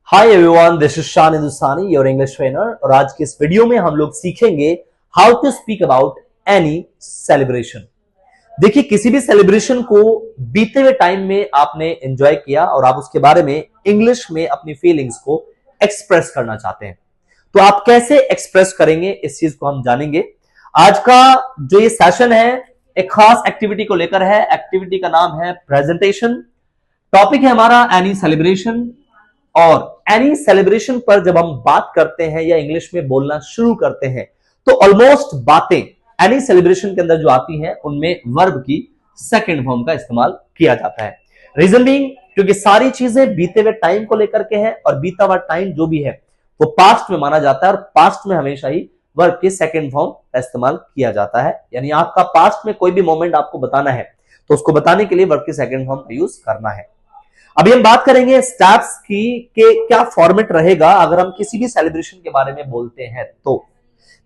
Hi everyone, this is Shan Hindustani, your English trainer. और आज के इस वीडियो में हम लोग सीखेंगे how to speak about any celebration. देखिए, किसी भी सेलिब्रेशन को बीते हुए टाइम में आपने एंजॉय किया और आप उसके बारे में इंग्लिश में अपनी फीलिंग्स को एक्सप्रेस करना चाहते हैं, तो आप कैसे एक्सप्रेस करेंगे इस चीज को हम जानेंगे। आज का जो ये सेशन है एक खास एक्टिविटी को लेकर है। एक्टिविटी का नाम है प्रेजेंटेशन। टॉपिक है हमारा एनी सेलिब्रेशन। और एनी सेलिब्रेशन पर जब हम बात करते हैं या इंग्लिश में बोलना शुरू करते हैं तो ऑलमोस्ट बातें एनी सेलिब्रेशन के अंदर जो आती हैं उनमें वर्ब की सेकंड फॉर्म का इस्तेमाल किया जाता है। रीजन बीइंग, क्योंकि सारी चीजें बीते हुए टाइम को लेकर के हैं और बीता हुआ टाइम जो भी है वो पास्ट में माना जाता है और पास्ट में हमेशा ही वर्ब की सेकंड फॉर्म का इस्तेमाल किया जाता है। यानी आपका पास्ट में कोई भी मोमेंट आपको बताना है तो उसको बताने के लिए वर्ब की सेकंड फॉर्म का यूज करना है। अभी हम बात करेंगे स्टेप्स की कि क्या फॉर्मेट रहेगा अगर हम किसी भी सेलिब्रेशन के बारे में बोलते हैं। तो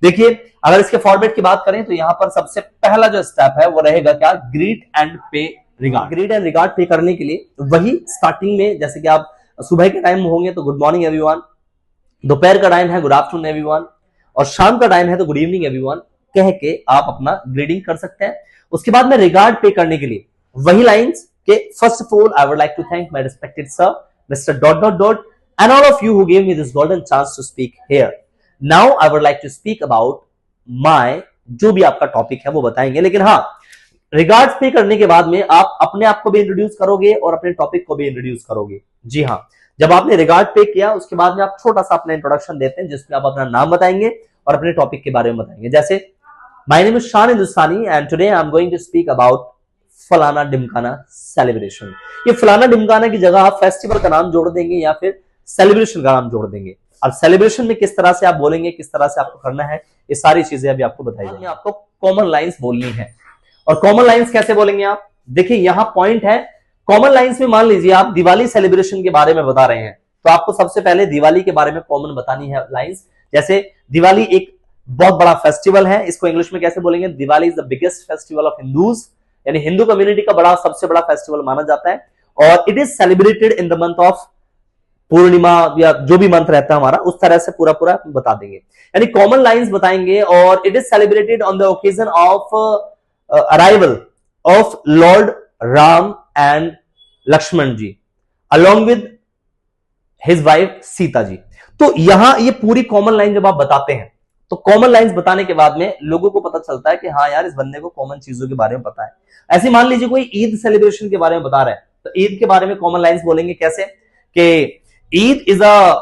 देखिए, अगर इसके फॉर्मेट की बात करें तो यहां पर सबसे पहला जो स्टेप है वो रहेगा क्या, ग्रीट एंड पे रिगार्ड। ग्रीट एंड रिगार्ड पे करने के लिए वही स्टार्टिंग में, जैसे कि आप सुबह के टाइम में होंगे तो गुड मॉर्निंग एवरीवन, दोपहर का टाइम है गुड आफ्टरनून एवरीवन, और शाम का टाइम है तो गुड इवनिंग एवरीवन कह के आप अपना ग्रीटिंग कर सकते हैं। उसके बाद में रिगार्ड पे करने के लिए वही लाइंस के first of all, I would like to thank my respected sir, Mr. ... and all of you who gave me this golden chance to speak here. Now I would like to speak about my जो भी आपका topic है वो बताएंगे, लेकिन हाँ, regards पे करने के बाद में आप अपने आप को भी इंट्रोड्यूस करोगे और अपने टॉपिक को भी इंट्रोड्यूस करोगे। जी हाँ, जब आपने रिगार्ड पे किया उसके बाद में आप छोटा सा अपना इंट्रोडक्शन देते हैं जिसमें आप अपना नाम बताएंगे और अपने टॉपिक के बारे में बताएंगे। जैसे my name is Shan Hindustani and today I am going to speak about फलाना डिमकाना सेलिब्रेशन। ये फलाना डिमकाना की जगह आप फेस्टिवल का नाम जोड़ देंगे या फिर सेलिब्रेशन का नाम जोड़ देंगे। अब सेलिब्रेशन में किस तरह से आप बोलेंगे, किस तरह से आपको करना है, ये सारी चीजें अभी आपको बताई जाएंगी। आपको कॉमन लाइंस बोलनी है। और कॉमन लाइंस कैसे बोलेंगे आप, देखिए यहां पॉइंट है। कॉमन लाइंस में मान लीजिए आप दिवाली सेलिब्रेशन के बारे में बता रहे हैं तो आपको सबसे पहले दिवाली के बारे में कॉमन बतानी है लाइंस। जैसे दिवाली एक बहुत बड़ा फेस्टिवल है, इसको इंग्लिश में कैसे बोलेंगे, Diwali is the biggest festival of Hindus, यानी हिंदू कम्युनिटी का बड़ा सबसे बड़ा फेस्टिवल माना जाता है। और it is celebrated in the month of Purnima या जो भी मंथ रहता है हमारा, उस तरह से पूरा पूरा बता देंगे, यानी कॉमन लाइंस बताएंगे। और it is celebrated on the occasion of arrival of lord Ram and Lakshman ji along with his wife Sita ji. तो यहां ये पूरी कॉमन लाइन जब आप बताते हैं तो कॉमन लाइंस बताने के बाद में लोगों को पता चलता है कि हाँ यार, इस बंदे को कॉमन चीजों के बारे में पता है। ऐसे मान लीजिए कोई ईद सेलिब्रेशन के बारे में बता रहा है तो ईद के बारे में कॉमन लाइंस बोलेंगे कैसे कि Eid is a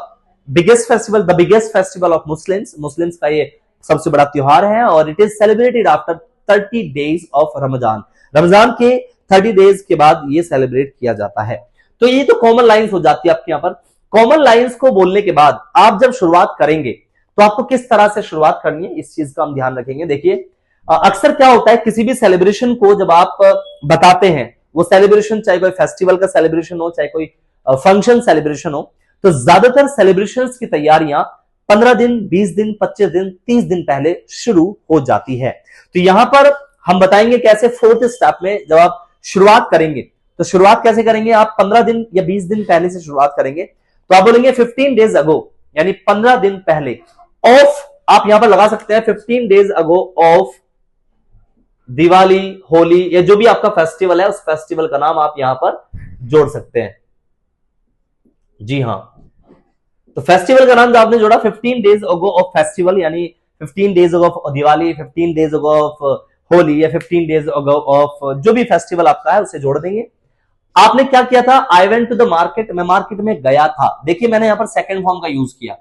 biggest festival, the biggest festival of Muslims, Muslims का ये सबसे बड़ा त्योहार है और it is celebrated after 30 days of Ramzan, Ramzan के 30 डेज के बाद ये सेलिब्रेट किया जाता है। तो ये तो कॉमन लाइंस हो जाती है आपके यहाँ पर। कॉमन लाइंस को बोलने के बाद आप जब शुरुआत करेंगे तो आपको किस तरह से शुरुआत करनी है इस चीज का हम ध्यान रखेंगे। देखिए, अक्सर क्या होता है, किसी भी सेलिब्रेशन को जब आप बताते हैं, वो सेलिब्रेशन चाहे कोई फेस्टिवल का सेलिब्रेशन हो, चाहे कोई फंक्शन सेलिब्रेशन हो, तो ज्यादातर सेलिब्रेशंस की तैयारियां 15 दिन, 20 दिन, 25 दिन, 30 दिन पहले शुरू हो जाती है। तो यहां पर हम बताएंगे कैसे फोर्थ स्टेप में जब आप शुरुआत करेंगे तो शुरुआत कैसे करेंगे। आप 15 दिन या 20 दिन पहले से शुरुआत करेंगे तो आप बोलेंगे 15 डेज अगो, यानी 15 दिन पहले ऑफ, आप यहां पर लगा सकते हैं 15 days ago of Diwali, Holi या जो भी आपका फेस्टिवल है उस फेस्टिवल का नाम आप यहां पर जोड़ सकते हैं। जी हां, तो फेस्टिवल का नाम जो आपने जोड़ा 15 डेज अगो ऑफ फेस्टिवल, यानी 15 days ago of Diwali, 15 days ago of Holi या 15 डेज अगो ऑफ जो भी फेस्टिवल आपका है उसे जोड़ देंगे। आपने क्या किया था, I went to the market, मैं मार्केट में गया था। देखिए मैंने यहां पर सेकंड फॉर्म का यूज किया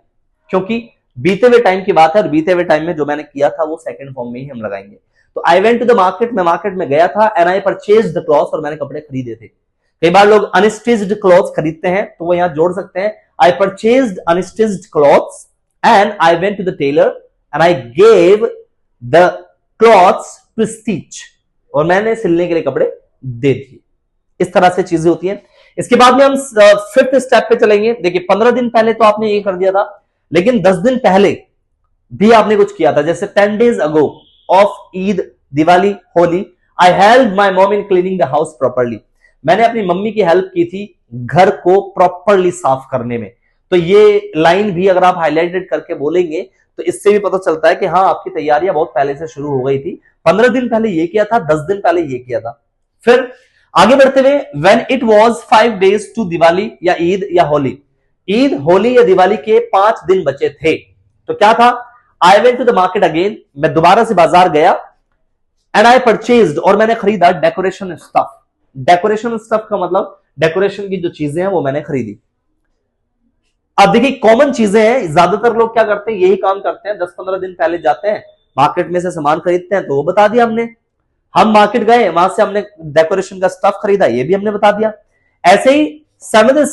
क्योंकि बीते हुए टाइम की बात है और बीते हुए टाइम में जो मैंने किया था वो सेकंड फॉर्म में ही हम लगाएंगे। तो I went to the market, मैं मार्केट में गया था, and I purchased the clothes, और मैंने कपड़े खरीदे थे। कई बार लोग अनस्टिच्ड क्लॉथ्स खरीदते हैं तो वो यहां जोड़ सकते हैं, I purchased unstitched clothes and I went to the tailor and I gave the clothes to stitch, और मैंने सिलने के लिए कपड़े दे दिए। इस तरह से चीजें होती हैं। इसके बाद में हम फिफ्थ स्टेप पे चलेंगे। देखिए 15 दिन पहले तो आपने ये कर दिया था, लेकिन 10 दिन पहले भी आपने कुछ किया था। जैसे 10 days ago of Eid, Diwali, Holi, I help my mom in cleaning the house properly, मैंने अपनी मम्मी की हेल्प की थी घर को प्रॉपरली साफ करने में। तो ये लाइन भी अगर आप हाईलाइटेड करके बोलेंगे तो इससे भी पता चलता है कि हाँ, आपकी तैयारियां बहुत पहले से शुरू हो गई थी। 15 दिन पहले ये किया था, 10 दिन पहले ये किया था। फिर आगे बढ़ते हुए, when it was 5 days to Diwali या ईद या होली, ईद, होली या दिवाली के 5 दिन बचे थे, तो क्या था? I went to the market again, मैं दोबारा से बाजार गया, एंड आई परचेज्ड, और मैंने खरीदा डेकोरेशन स्टफ। डेकोरेशन स्टफ का मतलब डेकोरेशन की जो चीजें हैं वो मैंने खरीदी। अब देखिए, कॉमन चीजें हैं, ज्यादातर लोग क्या करते हैं, यही काम करते हैं, 10-15 दिन पहले जाते हैं मार्केट में से सामान खरीदते हैं, तो वो बता दिया हमने। हम मार्केट गए, वहां से हमने डेकोरेशन का स्टफ खरीदा, ये भी हमने बता दिया। ऐसे ही 7th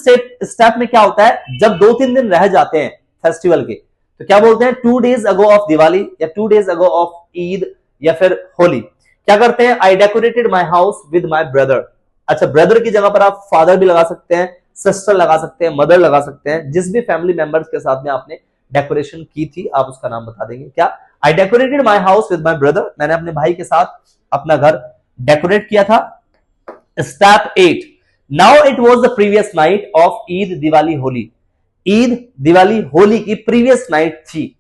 स्टेप में क्या होता है, जब 2-3 दिन रह जाते हैं फेस्टिवल के, तो क्या बोलते हैं, 2 days ago ऑफ दिवाली या 2 days ago ऑफ ईद या फिर होली, क्या करते हैं, I decorated my house with my brother. अच्छा, ब्रदर की जगह पर आप फादर भी लगा सकते हैं, सिस्टर लगा सकते हैं, मदर लगा सकते हैं, जिस भी फैमिली मेंबर्स के साथ में आपने डेकोरेशन की थी आप उसका नाम बता देंगे। क्या? I decorated my house with my brother, मैंने अपने भाई के साथ अपना घर डेकोरेट किया था। Step 8, now it was the previous night of Eid Diwali Holi, Eid Diwali Holi की प्रीवियस नाइट थी,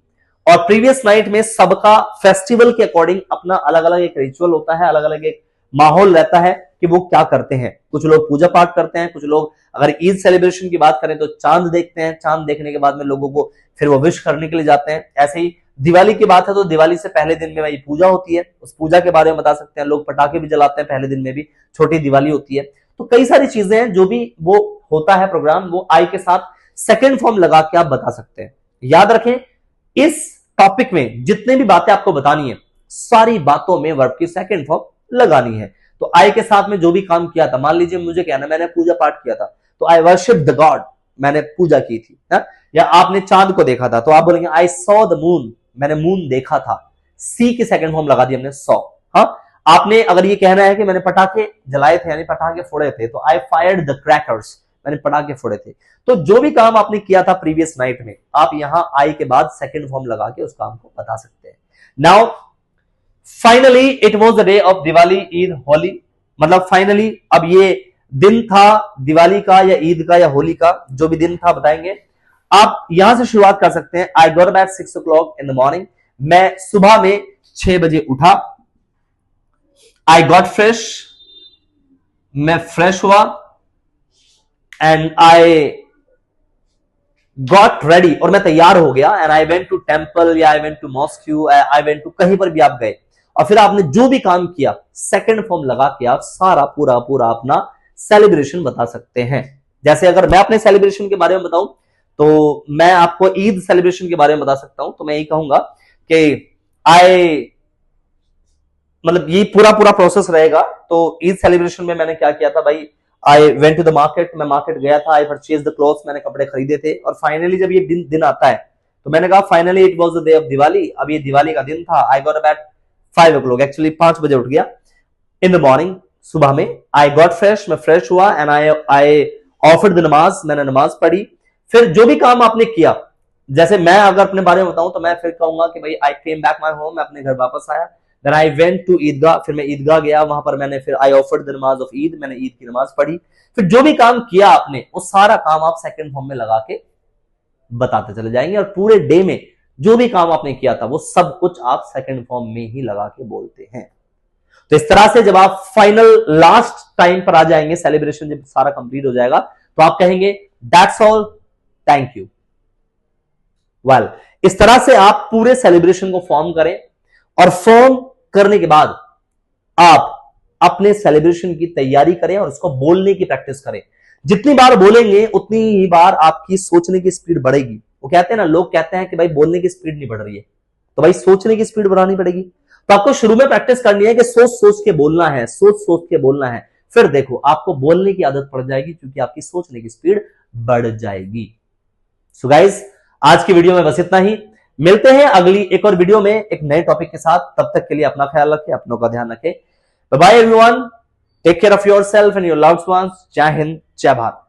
और प्रीवियस नाइट में सबका फेस्टिवल के अकॉर्डिंग अपना अलग अलग एक रिचुअल होता है, अलग अलग एक माहौल रहता है कि वो क्या करते हैं। कुछ लोग पूजा पाठ करते हैं, कुछ लोग अगर ईद सेलिब्रेशन की बात करें तो चांद देखते हैं, चांद देखने के बाद में लोगों को फिर वो विश करने के लिए जाते हैं। ऐसे ही दिवाली की बात है तो दिवाली से पहले दिन में भाई पूजा होती है, उस पूजा के बारे में बता सकते हैं। लोग पटाखे भी जलाते हैं पहले दिन में भी, छोटी दिवाली होती है। तो कई सारी चीजें हैं, जो भी वो होता है प्रोग्राम, वो आई के साथ सेकेंड फॉर्म लगा के आप बता सकते हैं। याद रखें, इस टॉपिक में जितने भी बातें आपको बतानी है, सारी बातों में वर्ब की सेकेंड फॉर्म लगानी है। तो आई के साथ में जो भी काम किया था, मान लीजिए मुझे क्या ना, मैंने पूजा पाठ किया था, तो आई वर्शिप द गॉड, मैंने पूजा की थी ना? या आपने चांद को देखा था तो आप बोलेंगे आई सॉ द मून, मैंने मून देखा था। सी की सेकंड फॉर्म लगा दी हमने, सॉ। हाँ, आपने अगर ये कहना है कि मैंने पटाखे जलाए थे यानी पटाखे फोड़े थे, तो आई फायर्ड द क्रैकर्स, मैंने पटाखे फोड़े थे। तो जो भी काम आपने किया था प्रीवियस नाइट में, आप यहां आई के बाद सेकंड फॉर्म लगा के उस काम को बता सकते हैं। Now finally it was the day of Diwali Eid Holi, मतलब फाइनली अब ये दिन था दिवाली का या ईद का या होली का, जो भी दिन था बताएंगे। आप यहां से शुरुआत कर सकते हैं। I got up at 6 o'clock in the morning, मैं सुबह में 6 बजे उठा। आई गॉट फ्रेश, मैं फ्रेश हुआ। एंड आई गॉट रेडी, और मैं तैयार हो गया। And I went to temple या I went to mosque, I went to, कहीं पर भी आप गए और फिर आपने जो भी काम किया सेकंड फॉर्म लगा के आप सारा पूरा अपना सेलिब्रेशन बता सकते हैं। जैसे अगर मैं अपने सेलिब्रेशन के बारे में बताऊं तो मैं आपको ईद सेलिब्रेशन के बारे में बता सकता हूं। तो मैं यही कहूंगा कि मतलब ये पूरा प्रोसेस रहेगा। तो ईद सेलिब्रेशन में मैंने क्या किया था भाई, I went to the market, मैं मार्केट गया था। आई परचेज द क्लॉथ्स, मैंने कपड़े खरीदे थे। और फाइनली जब ये दिन आता है तो मैंने कहा finally it was the day of Diwali, अब ये दिवाली का दिन था। आई got up eight 5 o'clock, actually 5 बजे उठ गया इन द मॉर्निंग, सुबह में। आई गॉट फ्रेश, मैं फ्रेश हुआ। एंड आई ऑफर्ड द नमाज, मैंने नमाज पढ़ी। फिर जो भी काम आपने किया, जैसे मैं अगर अपने बारे में बताऊं तो मैं फिर कहूंगा कि भाई आई केम बैक माई होम, मैं अपने घर वापस आया। देन आई वेंट टू ईदगाह, फिर मैं ईदगाह गया, वहां पर मैंने फिर आई ऑफर्ड द नमाज ऑफ ईद, मैंने ईद की नमाज पढ़ी। फिर जो भी काम किया आपने वो सारा काम आप सेकंड फॉर्म में लगा के बताते चले जाएंगे। और पूरे डे में जो भी काम आपने किया था वो सब कुछ आप सेकंड फॉर्म में ही लगा के बोलते हैं। तो इस तरह से जब आप फाइनल लास्ट टाइम पर आ जाएंगे, सेलिब्रेशन जब सारा कंप्लीट हो जाएगा, तो आप कहेंगे that's all, thank you, well. इस तरह से आप पूरे सेलिब्रेशन को फॉर्म करें और फॉर्म करने के बाद आप अपने सेलिब्रेशन की तैयारी करें और उसको बोलने की प्रैक्टिस करें। जितनी बार बोलेंगे उतनी ही बार आपकी सोचने की स्पीड बढ़ेगी। वो कहते हैं ना, लोग कहते हैं कि भाई बोलने की स्पीड नहीं बढ़ रही है, तो भाई सोचने की स्पीड बढ़ानी पड़ेगी। तो आपको शुरू में प्रैक्टिस करनी है कि सोच सोच के बोलना है, सोच सोच के बोलना है। फिर देखो आपको बोलने की आदत पड़ जाएगी क्योंकि आपकी सोचने की स्पीड बढ़ जाएगी। सो गाइस, आज की वीडियो में बस इतना ही। मिलते हैं अगली एक और वीडियो में एक नए टॉपिक के साथ। तब तक के लिए अपना ख्याल रखें, अपनों का ध्यान रखें। Bye bye everyone, take care of yourself and your loved ones. जय हिंद, जय भारत।